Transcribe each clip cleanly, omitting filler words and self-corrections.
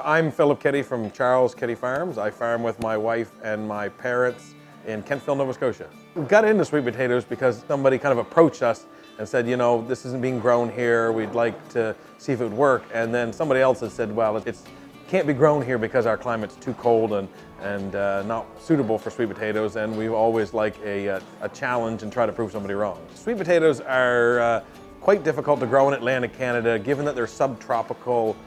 I'm Philip Keddy from Charles Keddy Farms. I farm with my wife and my parents in Kentville, Nova Scotia. We got into sweet potatoes because somebody kind of approached us and said, you know, this isn't being grown here, we'd like to see if it would work. And then somebody else had said, well, it can't be grown here because our climate's too cold and not suitable for sweet potatoes, and we always like a challenge and try to prove somebody wrong. Sweet potatoes are quite difficult to grow in Atlantic Canada, given that they're subtropical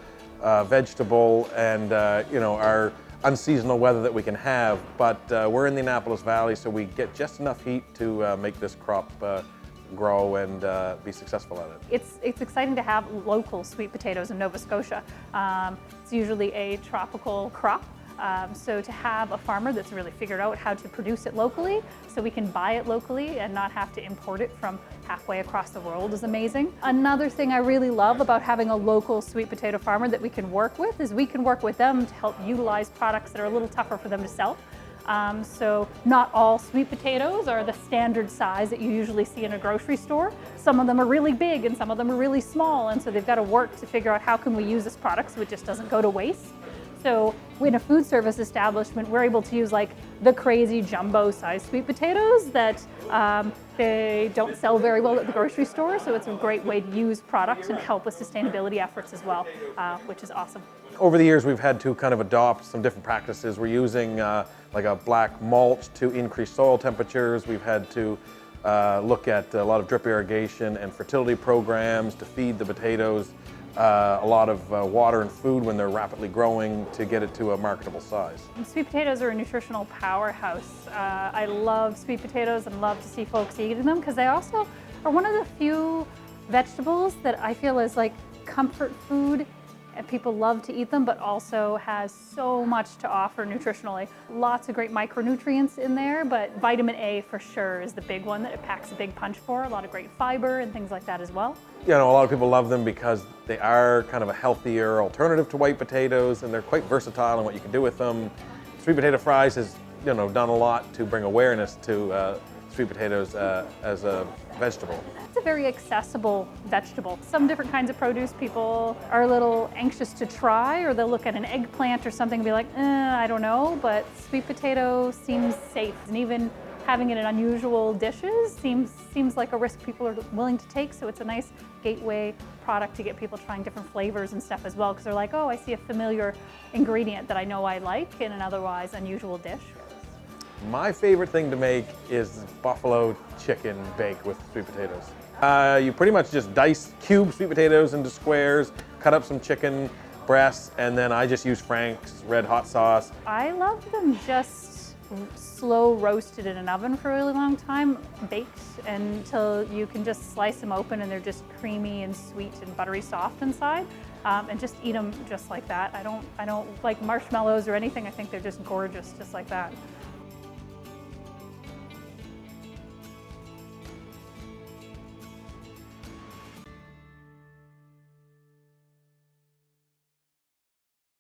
vegetable and our unseasonal weather that we can have. But we're in the Annapolis Valley, so we get just enough heat to make this crop grow and be successful at it. It's exciting to have local sweet potatoes in Nova Scotia. It's usually a tropical crop. So to have a farmer that's really figured out how to produce it locally so we can buy it locally and not have to import it from halfway across the world is amazing. Another thing I really love about having a local sweet potato farmer that we can work with is we can work with them to help utilize products that are a little tougher for them to sell. So not all sweet potatoes are the standard size that you usually see in a grocery store. Some of them are really big and some of them are really small, and so they've got to work to figure out how can we use this product so it just doesn't go to waste. So in a food service establishment, we're able to use like the crazy jumbo sized sweet potatoes that they don't sell very well at the grocery store. So it's a great way to use products and help with sustainability efforts as well, which is awesome. Over the years, we've had to kind of adopt some different practices. We're using like a black mulch to increase soil temperatures. We've had to look at a lot of drip irrigation and fertility programs to feed the potatoes. A lot of water and food when they're rapidly growing to get it to a marketable size. Sweet potatoes are a nutritional powerhouse. I love sweet potatoes and love to see folks eating them because they also are one of the few vegetables that I feel is like comfort food. And people love to eat them, but also has so much to offer nutritionally. Lots of great micronutrients in there, but vitamin A for sure is the big one that it packs a big punch for. A lot of great fiber and things like that as well. You know, a lot of people love them because they are kind of a healthier alternative to white potatoes, and they're quite versatile in what you can do with them. Sweet potato fries has, done a lot to bring awareness to sweet potatoes as a vegetable. It's a very accessible vegetable. Some different kinds of produce people are a little anxious to try, or they'll look at an eggplant or something and be like, I don't know, but sweet potato seems safe. And even having it in unusual dishes seems like a risk people are willing to take, so it's a nice gateway product to get people trying different flavors and stuff as well, because they're like, oh, I see a familiar ingredient that I know I like in an otherwise unusual dish. My favorite thing to make is buffalo chicken bake with sweet potatoes. You pretty much just cube sweet potatoes into squares, cut up some chicken breasts, and then I just use Frank's red hot sauce. I love them just slow roasted in an oven for a really long time, baked until you can just slice them open and they're just creamy and sweet and buttery soft inside. And just eat them just like that. I don't like marshmallows or anything. I think they're just gorgeous just like that.